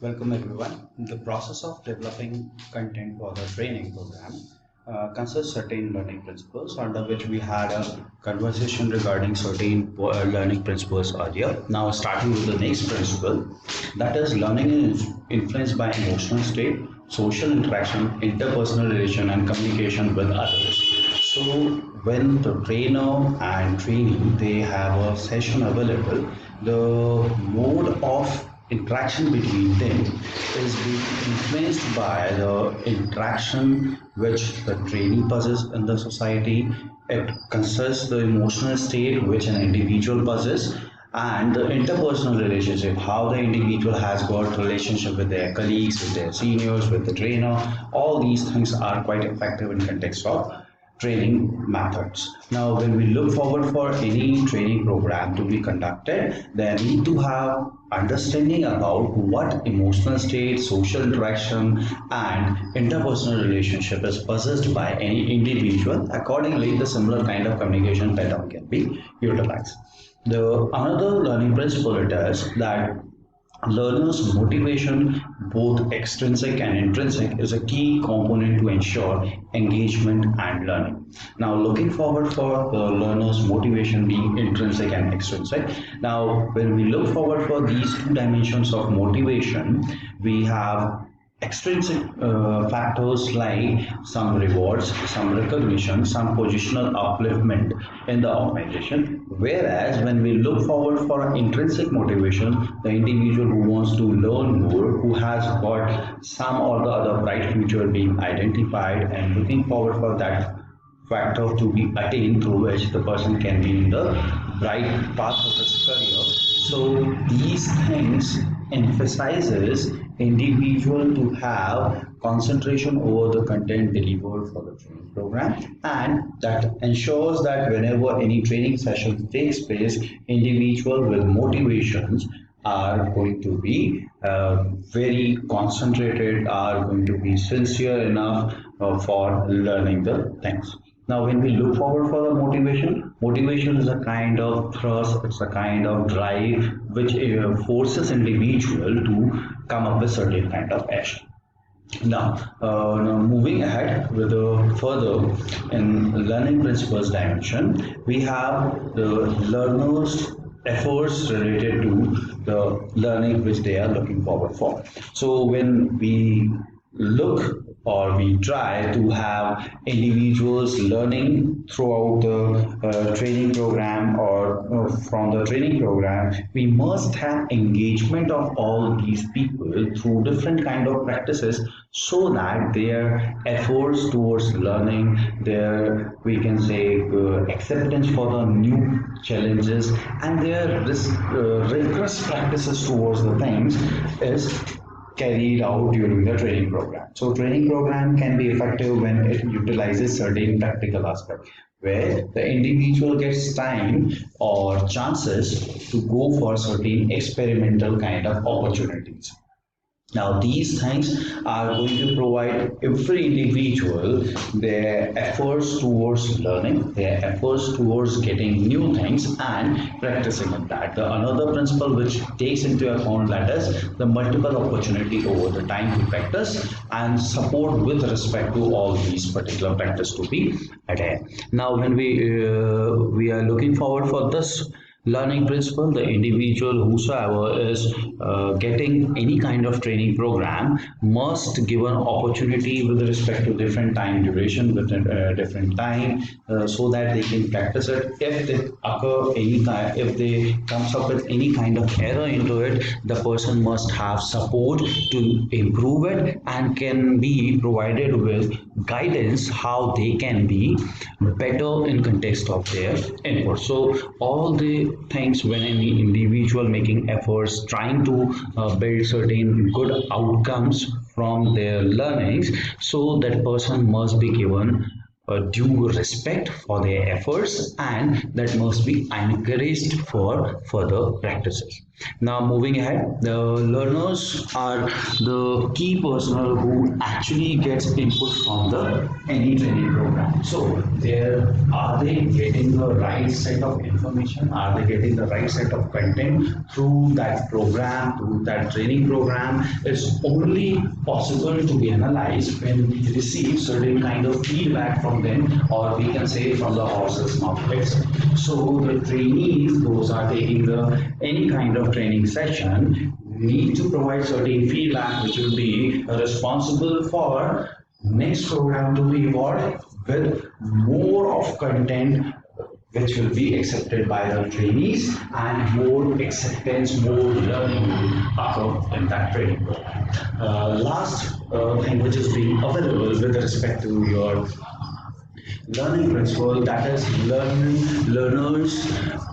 Welcome everyone. The process of developing content for the training program considers certain learning principles under which we had a conversation regarding certain learning principles earlier. Now starting with the next principle, that is learning is influenced by emotional state, social interaction, interpersonal relation and communication with others. So when the trainer and trainee they have a session available, the mode of interaction between them is being influenced by the interaction which the trainee possesses in the society. It considers the emotional state which an individual possesses and the interpersonal relationship, how the individual has got relationship with their colleagues, with their seniors, with the trainer. All these things are quite effective in context of training methods. Now, when we look forward for any training program to be conducted, they need to have understanding about what emotional state, social interaction, and interpersonal relationship is possessed by any individual. Accordingly, the similar kind of communication pattern can be utilized. The another learning principle it is that learners' motivation, both extrinsic and intrinsic, is a key component to ensure engagement and learning. Now, looking forward for the learner's motivation being intrinsic and extrinsic. Now, when we look forward for these two dimensions of motivation, we have extrinsic factors like some rewards, some recognition, some positional upliftment in the organization. Whereas when we look forward for intrinsic motivation, the individual who wants to learn more, who has got some or the other bright future being identified and looking forward for that factor to be attained through which the person can be in the bright path of his career. So these things emphasizes individual to have concentration over the content delivered for the training program, and that ensures that whenever any training session takes place, individual with motivations are going to be very concentrated, are going to be sincere enough for learning the things. Now, when we look forward for the motivation is a kind of thrust, it's a kind of drive which forces individual to come up with certain kind of action. Now, moving ahead with the further in learning principles dimension, we have the learners efforts related to the learning which they are looking forward for. So when we look or we try to have individuals learning throughout the training program or from the training program, we must have engagement of all these people through different kind of practices so that their efforts towards learning, their we can say acceptance for the new challenges and their rigorous practices towards the things is carried out during the training program. So training program can be effective when it utilizes certain practical aspect where the individual gets time or chances to go for certain experimental kind of opportunities. Now, these things are going to provide every individual their efforts towards learning, their efforts towards getting new things and practicing on that. The another principle which takes into account that is the multiple opportunity over the time to practice and support with respect to all these particular practice to be attained. Now, when we are looking forward for this learning principle, the individual whosoever is getting any kind of training program must give an opportunity with respect to different time duration, with different time, so that they can practice it. If they occur any kind, if they comes up with any kind of error into it, the person must have support to improve it and can be provided with guidance how they can be better in context of their input. So all the things when any individual making efforts trying to build certain good outcomes from their learnings, so that person must be given due respect for their efforts and that must be encouraged for further practices. Now, moving ahead, the learners are the key personnel who actually gets input from the any training program. So, there are they getting the right set of information? Are they getting the right set of content through that program, through that training program? It's only possible to be analyzed when we receive certain kind of feedback from them, or we can say from the horse's mouth itself. So the trainees, those are taking the any kind of training session, need to provide certain feedback which will be responsible for next program to be evolved with more of content which will be accepted by the trainees and more acceptance, more learning will occur in that training program. Last thing which is being available with respect to your learning principle, that is learners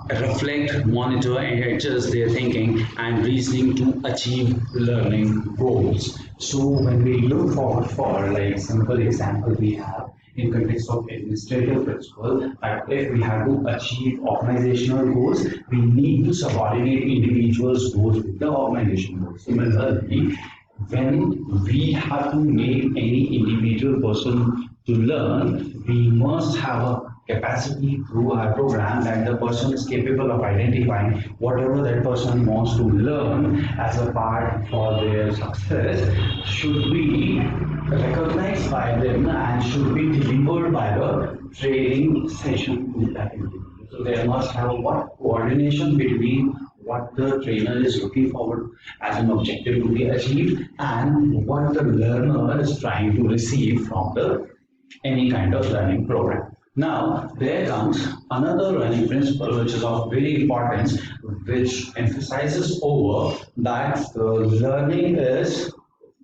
reflect, monitor and adjust their thinking and reasoning to achieve learning goals. So when we look forward for like simple example we have in context of administrative principle, that if we have to achieve organizational goals, we need to subordinate individuals' goals with the organization goals. Similarly, when we have to make any individual person to learn, we must have a capacity through our program that the person is capable of identifying whatever that person wants to learn as a part for their success should be recognized by them and should be delivered by the training session with that individual. So there must have what coordination between what the trainer is looking forward as an objective to be achieved and what the learner is trying to receive from the any kind of learning program. Now, there comes another learning principle which is of very importance, which emphasizes over that learning is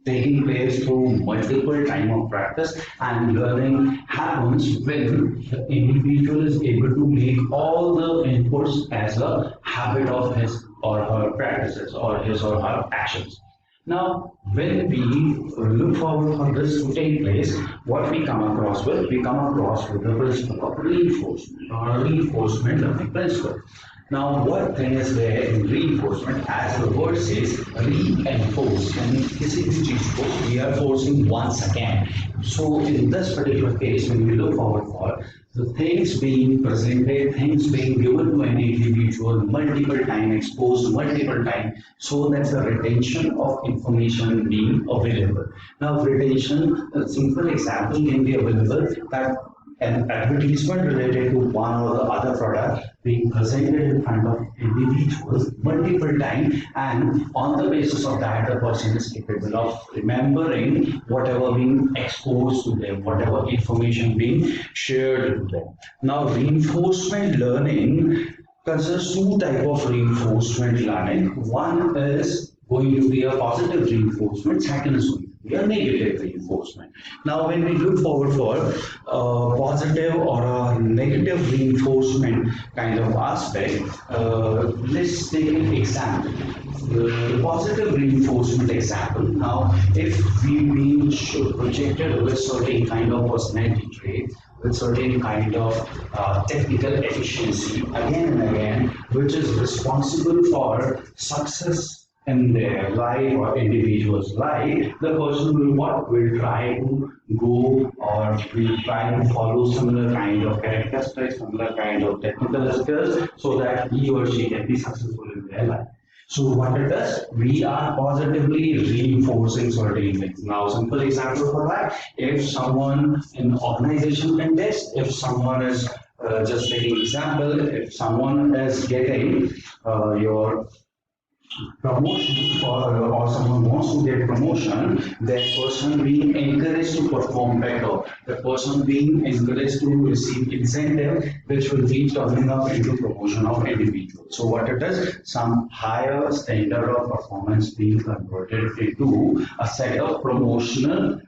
taking place through multiple time of practice and learning happens when the individual is able to make all the inputs as a habit of his or her practices or his or her actions. Now, when we look forward for this to take place, what we come across with, we come across with the principle of reinforcement or reinforcement learning principle. Now, what thing is there in reinforcement? As the word says, reinforce. यानी किसी भी चीज को we are forcing once again. So, in this particular case, when we look forward for the things being presented, things being given to an individual multiple time, exposed multiple time, so that the retention of information being available. Now, retention, a simple example can be available that an advertisement related to one or the other product being presented in front of individuals multiple times, and on the basis of that the person is capable of remembering whatever being exposed to them, whatever information being shared to them. Now, reinforcement learning consists two type of reinforcement learning. One is going to be a positive reinforcement, second is going to be a negative reinforcement. Now, when we look forward for a positive or a negative reinforcement kind of aspect, let's take an example. The positive reinforcement example. Now, if we've been projected with certain kind of personality trait, with certain kind of technical efficiency again and again, which is responsible for success in their life or individual's life, the person will what will try to go or will try to follow similar kind of characteristics, similar kind of technical skills, so that he or she can be successful in their life. So what it does, we are positively reinforcing certain things. Now, simple example for that, if someone in organization context, if someone is just taking example, if someone is getting your promotion for or someone wants to get promotion, that person being encouraged to perform better, the person being encouraged to receive incentive which will be turning up into promotion of individual. So what it is, some higher standard of performance being converted into a set of promotional,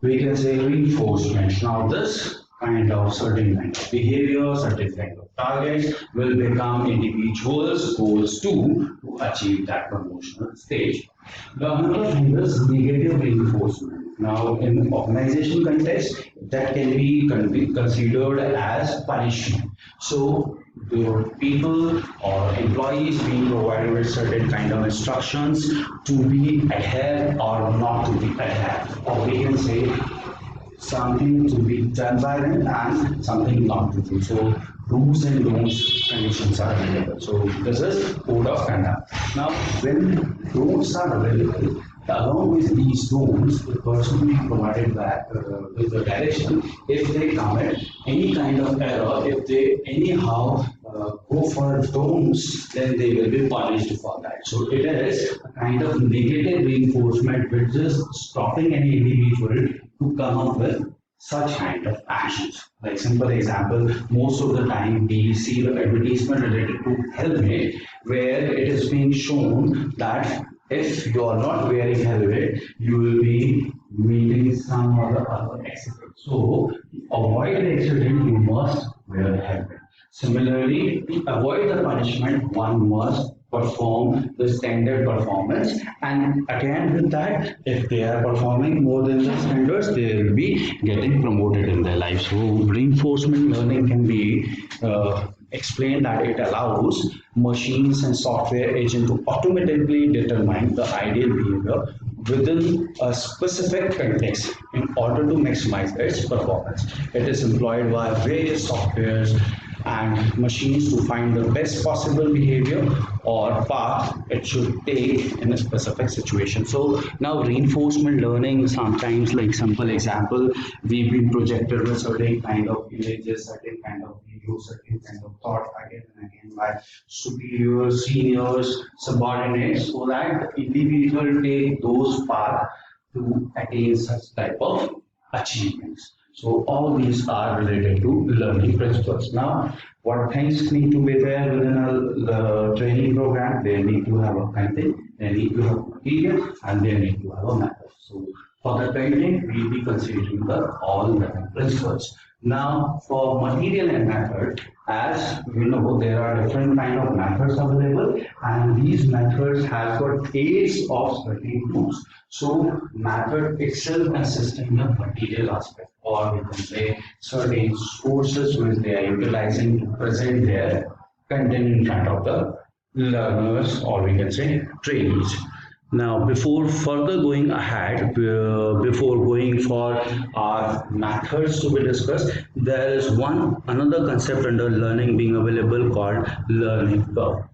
we can say, reinforcement. Now this kind of certain kind of behavior, certain kind of targets will become individuals' goals to achieve that promotional stage. The another thing is negative reinforcement. Now, in organization context, that can be considered as punishment. So, the people or employees being provided with certain kind of instructions to be adhere or not to be adhere, or we can say something to be done by them and something not to do. So do's and don'ts conditions are available. So this is code of conduct. Now, when don'ts are available, along with these don'ts, the person being provided back with the direction, if they commit any kind of error, if they anyhow go for don'ts, then they will be punished for that. So it is a kind of negative reinforcement which is stopping any individual to come up with such kind of actions. Like simple example, most of the time we see the advertisement related to helmet where it is being shown that if you are not wearing helmet, you will be meeting some other accident. So to avoid the accident, you must wear a helmet. Similarly, to avoid the punishment, one must perform the standard performance, and again with that, if they are performing more than the standards, they will be getting promoted in their life. So reinforcement learning can be explained that it allows machines and software agent to automatically determine the ideal behavior within a specific context in order to maximize its performance. It is employed by various softwares and machines to find the best possible behavior or path it should take in a specific situation. So now reinforcement learning, sometimes like simple example, we've been projected with certain kind of images, certain kind of videos, certain kind of thought again and again by superiors, seniors, subordinates, so that individual take those paths to attain such type of achievements. So all these are related to learning principles. Now, what things need to be there within a training program? They need to have a content, they need to have material, and they need to have a method. So for the content, we'll be considering the all learning principles. Now, for material and method, as we know, there are different kind of methods available, and these methods have got aids of certain tools. So, method itself consists in the material aspect, or we can say certain sources which they are utilizing to present their content in front of the learners, or we can say trainees. Now, before further going ahead, before going for our methods to be discussed, there is one another concept under learning being available called learning curve.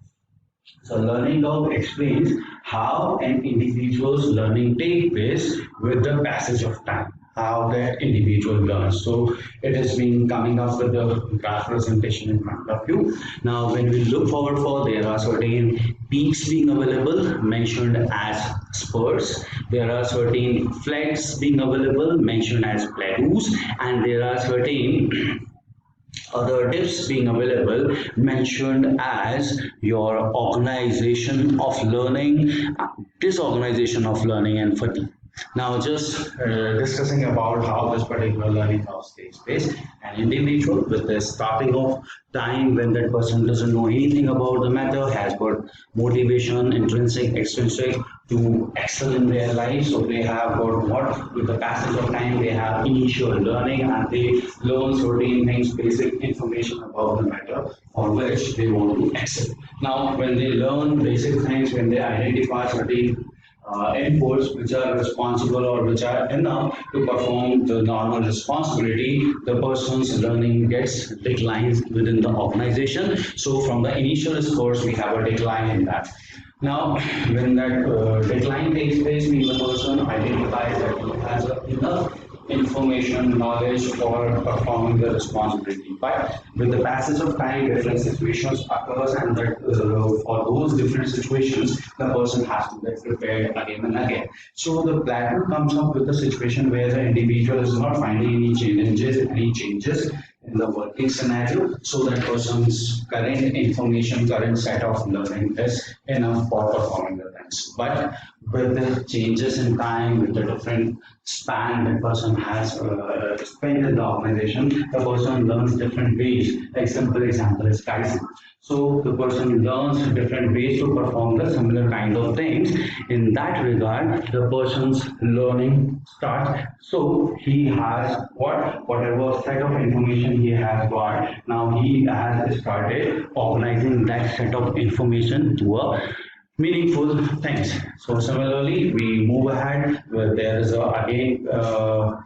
So learning curve explains how an individual's learning takes place with the passage of time, how that individual learns. So it has been coming up with the graph presentation in front of you. Now when we look forward for, there are certain peaks being available mentioned as spurs, there are certain flags being available mentioned as plateaus, and there are certain other tips being available mentioned as your organization of learning, disorganization of learning, and fatigue. Now, just discussing about how this particular learning curve takes place, an individual with the starting of time when that person doesn't know anything about the matter has got motivation, intrinsic, extrinsic to excel in their life. So they have got what with the passage of time they have initial learning and they learn certain things, basic information about the matter for which they want to excel. Now, when they learn basic things, when they identify certain inputs which are responsible or which are enough to perform the normal responsibility, the person's learning gets declines within the organization. So from the initial scores, we have a decline in that. Now, when that decline takes place, means the person identifies that he has enough information, knowledge for performing the responsibility. But with the passage of time, different situations occurs, and that for those different situations, the person has to get prepared again and again. So the plateau comes up with the situation where the individual is not finding any changes in the working scenario, so that person's current information, current set of learning is enough for performing the things. But with the changes in time, with the different span the person has spent in the organization, the person learns different ways. Like simple example is Kaizen. So the person learns different ways to perform the similar kind of things. In that regard, the person's learning starts. So he has whatever set of information he has got. Now he has started organizing that set of information to a meaningful things. So similarly, we move ahead where there is again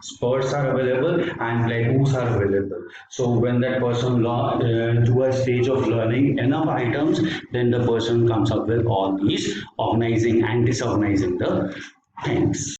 spurs are available and plateaus are available. So when that person learn to a stage of learning enough items, then the person comes up with all these organizing and disorganizing the things.